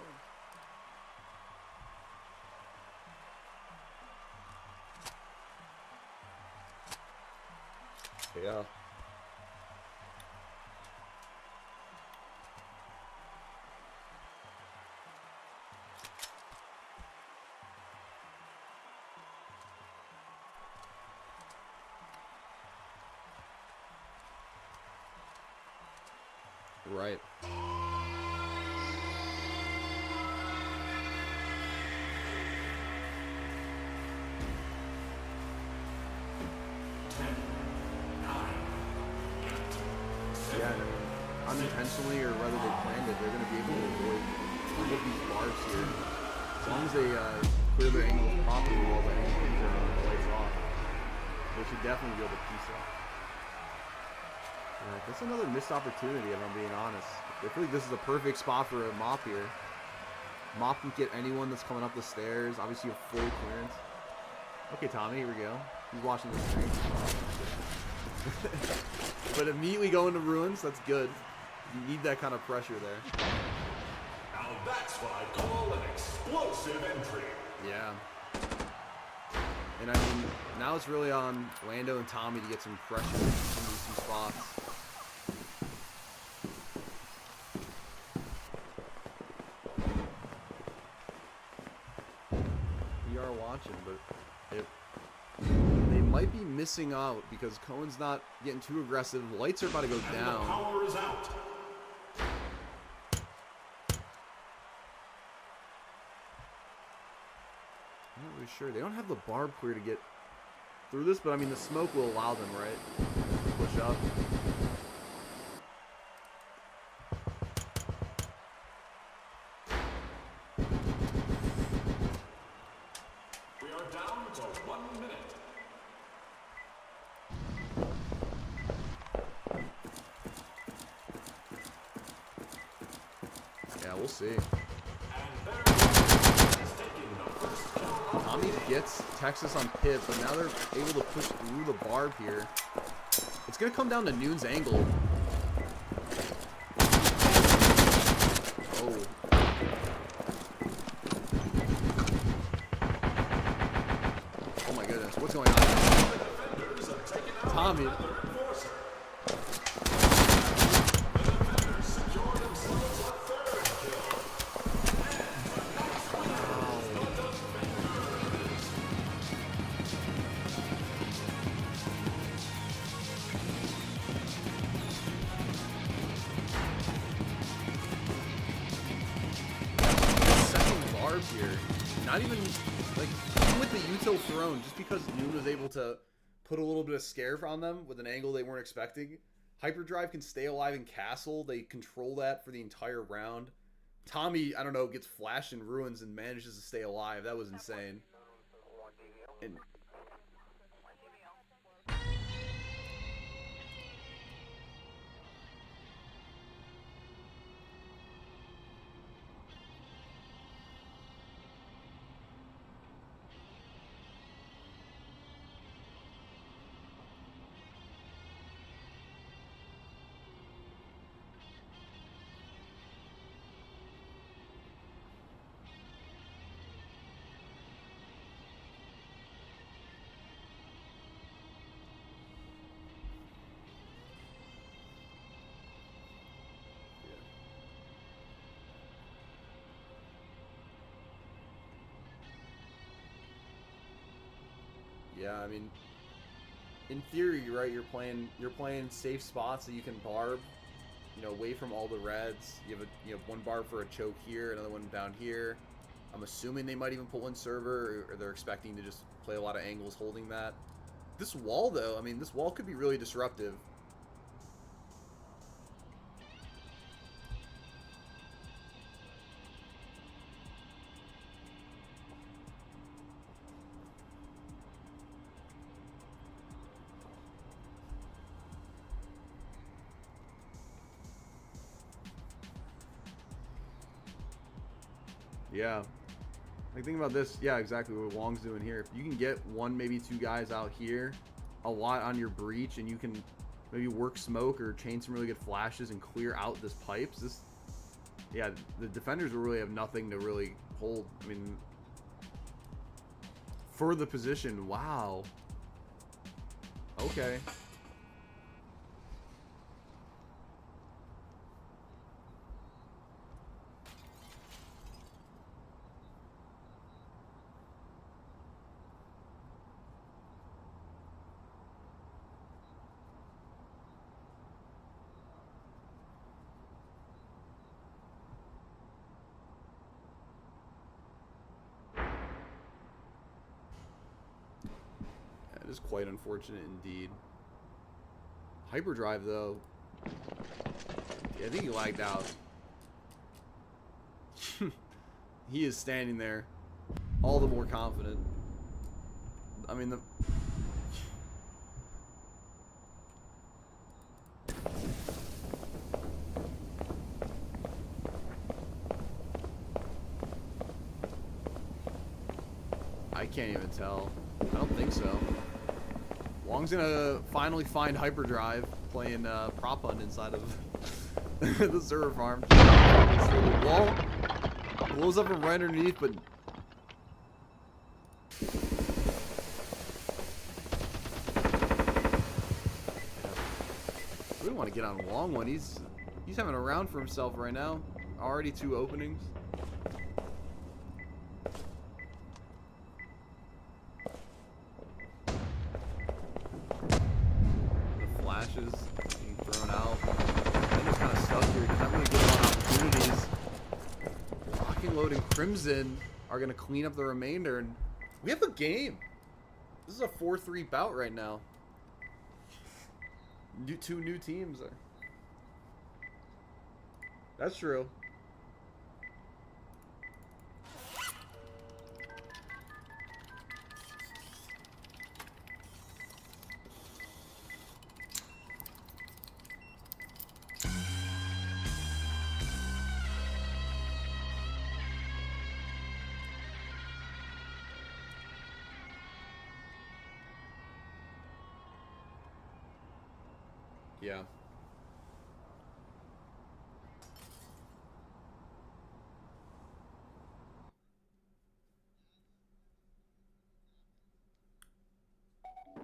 Yeah. Right. Yeah, and unintentionally or whether they planned it, they're going to be able to avoid some of these barbs here. As long as they clear their angles properly while the things are lights off, they should definitely be able to piece up. Yeah, that's another missed opportunity, if I'm being honest. I feel like this is a perfect spot for a mop here. Mop can get anyone that's coming up the stairs. Obviously, you have full clearance. Okay, Tommy, here we go. He's watching the stream. But immediately go into ruins, that's good. You need that kind of pressure there. Now that's what I call an explosive entry. Yeah. And I mean, now it's really on Lando and Tommy to get some pressure in some spots. We are watching, but they might be missing out because Cohen's not getting too aggressive. Lights are about to go down. The power is out. I'm not really sure. They don't have the barb clear to get through this, but I mean, the smoke will allow them, right? Push up. We are down to 1 minute. Yeah, we'll see. And there is taking the first kill. Tommy gets Texas on pit, but now they're able to push through the barb here. It's going to come down to Noon's angle. Oh. Oh my goodness, what's going on? Tommy. Here. Not even, like, even with the util throne, just because Noon was able to put a little bit of scare on them with an angle they weren't expecting, Hyperdrive can stay alive in Castle. They control that for the entire round. Tommy, I don't know, gets flashed in ruins and manages to stay alive. That was insane. And yeah, I mean, in theory, right, you're playing safe spots so you can barb, you know, away from all the reds. You have one barb for a choke here, another one down here. I'm assuming they might even put one server, or they're expecting to just play a lot of angles holding that. This wall, though, I mean, this wall could be really disruptive. Yeah. Like, think about this. Yeah, exactly what Wong's doing here. If you can get one, maybe two guys out here, a lot on your breach, and you can maybe work smoke or chain some really good flashes and clear out this pipes, this, yeah, the defenders will really have nothing to really hold. I mean, for the position, wow. Okay. That is quite unfortunate indeed. Hyperdrive, though. Yeah, I think he lagged out. He is standing there, all the more confident. I mean, the... I can't even tell. I don't think so. Wong's gonna finally find Hyperdrive playing prop hunt inside of the server farm. The wall blows up from right underneath, but I really want to get on Wong one. He's having a round for himself right now. Already 2 openings. Flashes being thrown out. Ninja's kind of stuck here. He's not really getting a lot of opportunities. Locking, Load, and Crimson are going to clean up the remainder, and we have a game. This is a 4-3 bout right now. Two new teams. That's true. Yeah.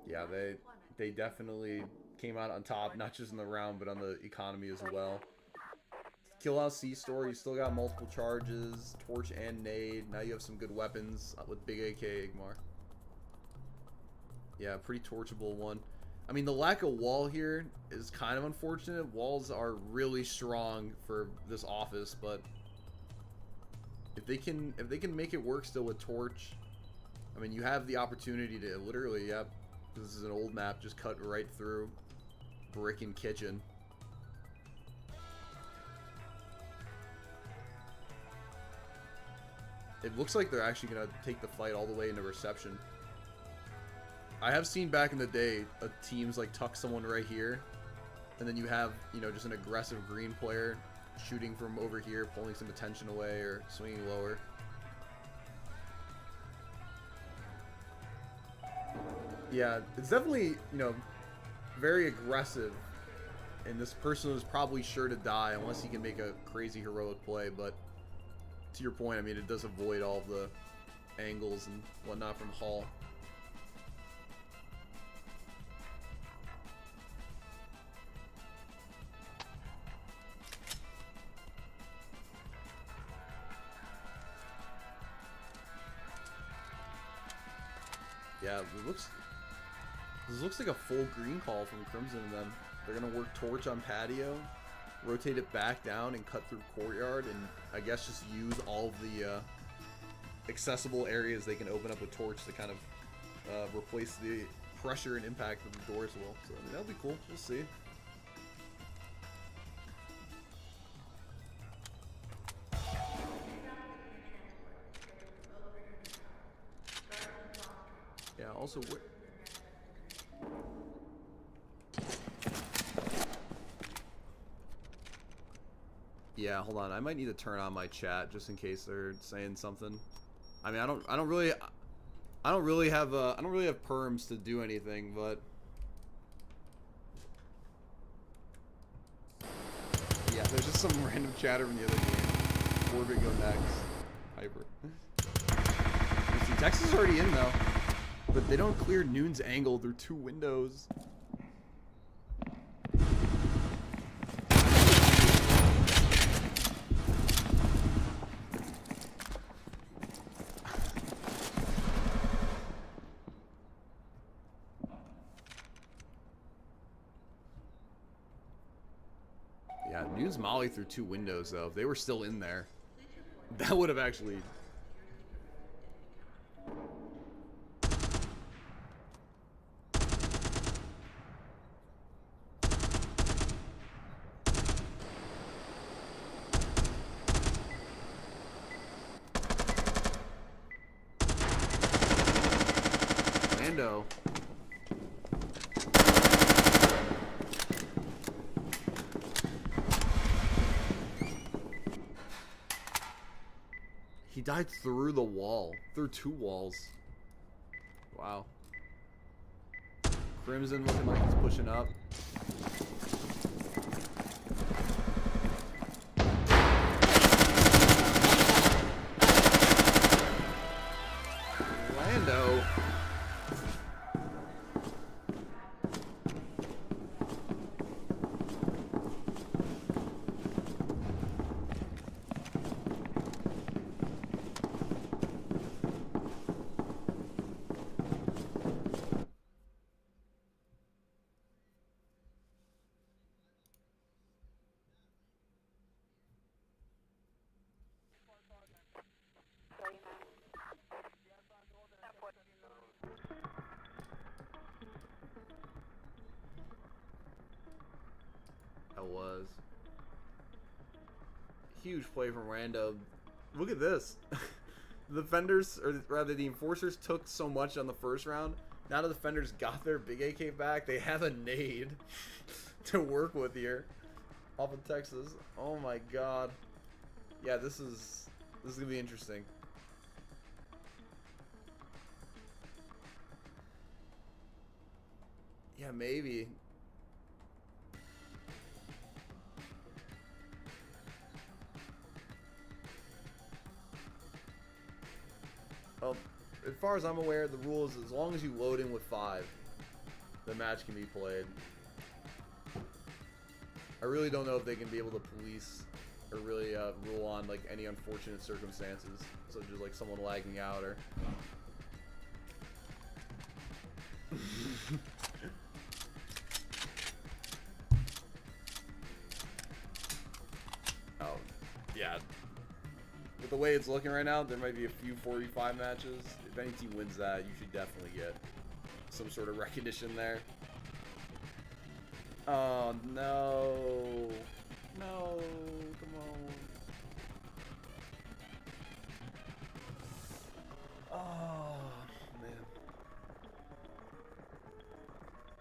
Yeah, they definitely came out on top, not just in the round, but on the economy as well. Kill out C-Store, you still got multiple charges, Torch and Nade. Now you have some good weapons with Big AK Igmar. Yeah, pretty torchable one. I mean, the lack of wall here is kind of unfortunate. Walls are really strong for this office, but if they can make it work still with Torch, I mean, you have the opportunity to literally, yep, this is an old map, just cut right through brick and kitchen. It looks like they're actually gonna take the fight all the way into reception. I have seen back in the day teams like tuck someone right here, and then you have, you know, just an aggressive green player shooting from over here, pulling some attention away or swinging lower. Yeah, it's definitely, you know, very aggressive, and this person is probably sure to die unless he can make a crazy heroic play. But to your point, I mean, it does avoid all of the angles and whatnot from Hall. Yeah, it looks... This looks like a full green call from Crimson and them. They're gonna work torch on patio, rotate it back down, and cut through courtyard, and I guess just use all of the accessible areas they can open up with torch to kind of replace the pressure and impact of the doors will. So I mean, that'll be cool. We'll see. Yeah, also what. Yeah, hold on. I might need to turn on my chat just in case they're saying something. I mean, I don't really have perms to do anything, but yeah, there's just some random chatter from the other game. Orbit go next. Hyper. You see, Texas is already in though, but they don't clear Noon's angle through 2 windows. Yeah, Noon's Molly through 2 windows though. If they were still in there, that would have actually. Lando. He died through the wall. Through 2 walls. Wow. Crimson looking like he's pushing up. Lando. That was huge play from Rando. Look at this. The defenders, or rather the enforcers, took so much on the first round. Now the defenders got their big AK back. They have a nade to work with here off of Texas. Oh my god. Yeah, this is gonna be interesting. Yeah, maybe. Well, as far as I'm aware, the rule is as long as you load in with 5, the match can be played. I really don't know if they can be able to police or really rule on like any unfortunate circumstances, such as like someone lagging out or. Oh, yeah. With the way it's looking right now, there might be a few 45 matches. If any team wins that, you should definitely get some sort of recognition there. Oh, no. No, come on. Oh, man.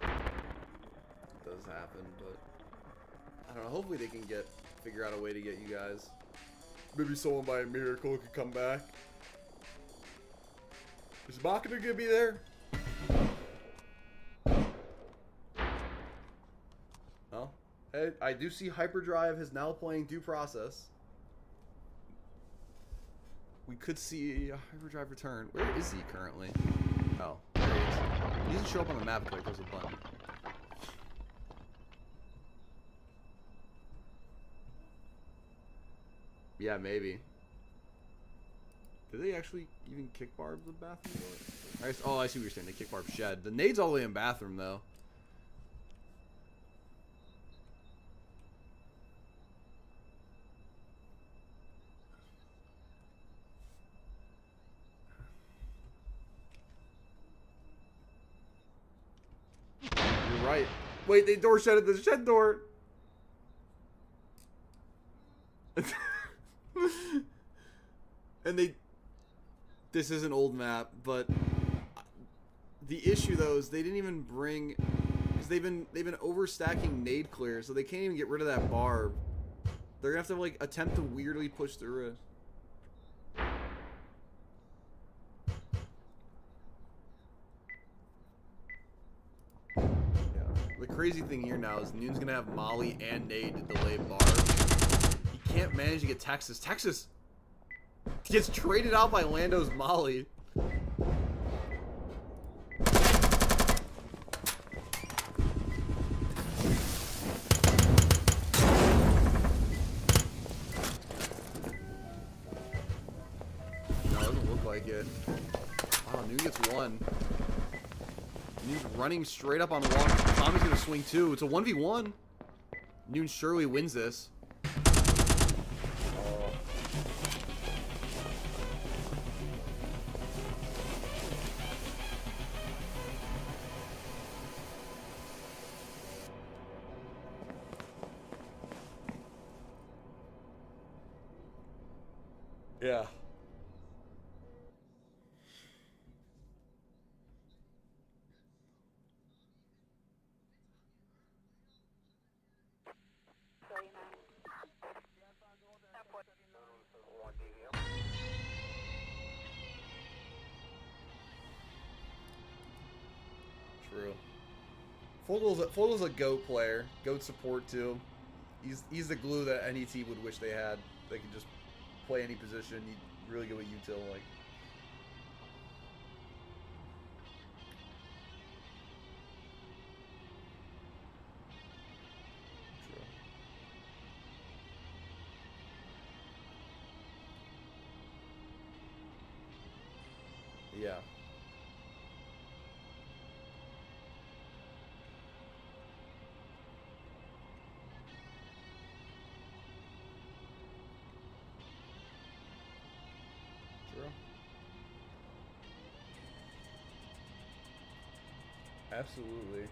It does happen, but I don't know. Hopefully they can figure out a way to get you guys. Maybe someone by a miracle could come back. Is Bakana gonna be there? Oh, hey, I do see Hyperdrive is now playing Due Process. We could see a Hyperdrive return. Where is he currently? Oh, there he is. He doesn't show up on the map until he presses a button. Yeah, maybe. Did they actually even kick Barb the bathroom door? Oh, I see what you're saying. They kick barb shed. The nade's all the way in bathroom, though. You're right. Wait, they door shut at the shed door. And they... This is an old map, but... The issue, though, is they didn't even bring... Because they've been overstacking nade clear, so they can't even get rid of that barb. They're gonna have to, like, attempt to weirdly push through it. Yeah. The crazy thing here now is Noon's gonna have Molly and nade to delay barb. He can't manage to get Texas. Texas gets traded out by Lando's Molly. It. Wow, Noon gets one. Noon's running straight up on one. Tommy's gonna swing two. It's a 1v1. Noon surely wins this. Yeah. True. Fogel's a GOAT player. GOAT support too. He's the glue that any team would wish they had. They could just play any position. He's really good with util. Like. True. Yeah. Absolutely.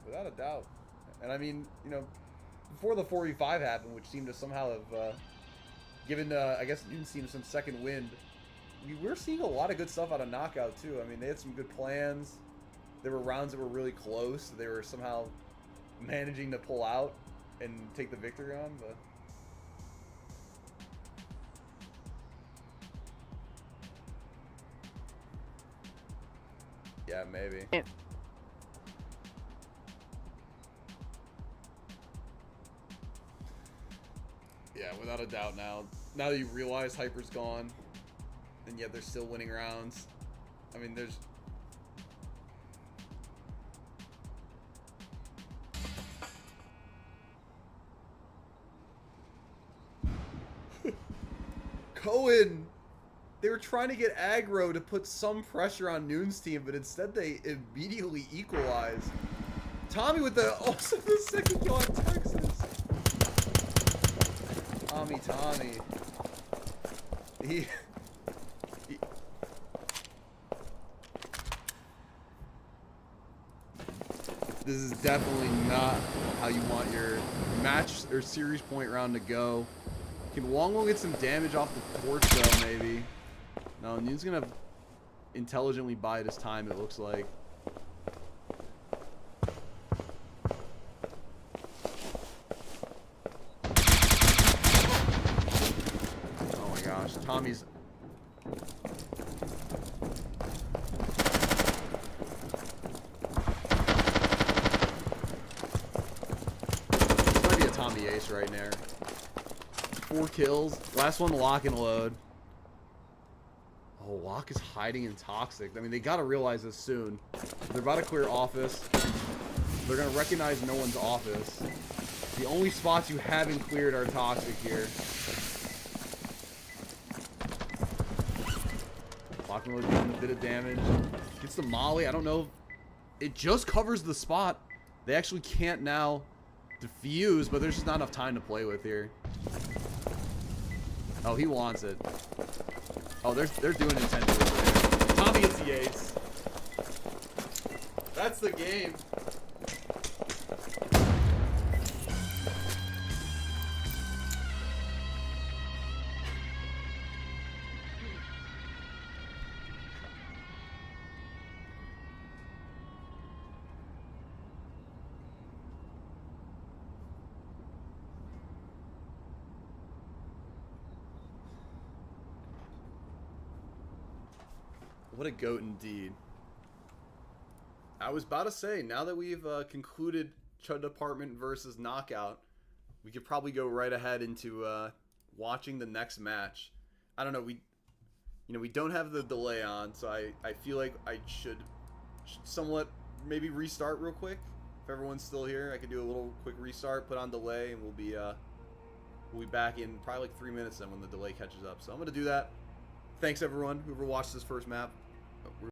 Without a doubt. And I mean, you know, before the 4v5 happened, which seemed to somehow have given, I guess, Newton's team some second wind, we were seeing a lot of good stuff out of Knockout, too. I mean, they had some good plans. There were rounds that were really close. They were somehow managing to pull out and take the victory on, but... Yeah, maybe. Yeah, without a doubt now. Now that you realize Hyper's gone, and yet they're still winning rounds. I mean, there's... Cohen! They were trying to get aggro to put some pressure on Noon's team, but instead they immediately equalize. Tommy with the also the second kill on Texas. Tommy. He This is definitely not how you want your match or series point round to go. Can Wongwon get some damage off the torch though, maybe? No, Noon's gonna intelligently bide his time, it looks like. Oh my gosh, Tommy's... This might be a Tommy ace right there. 4 kills. Last one, lock and load. Oh, Lock is hiding in Toxic. I mean, they gotta realize this soon. They're about to clear office. They're gonna recognize no one's office. The only spots you haven't cleared are toxic here. Lockmiller doing a bit of damage. Gets the molly. I don't know. It just covers the spot. They actually can't now defuse, but there's just not enough time to play with here. Oh, he wants it. Oh, they're doing intentionally there. Tommy gets the ace. That's the game. What a goat indeed. I was about to say, now that we've concluded Chud Department versus Knockout, we could probably go right ahead into watching the next match. I don't know, we don't have the delay on, so I feel like I should somewhat maybe restart real quick. If everyone's still here, I could do a little quick restart, put on delay, and we'll be back in probably like 3 minutes then when the delay catches up. So I'm gonna do that. Thanks everyone whoever watched this first map.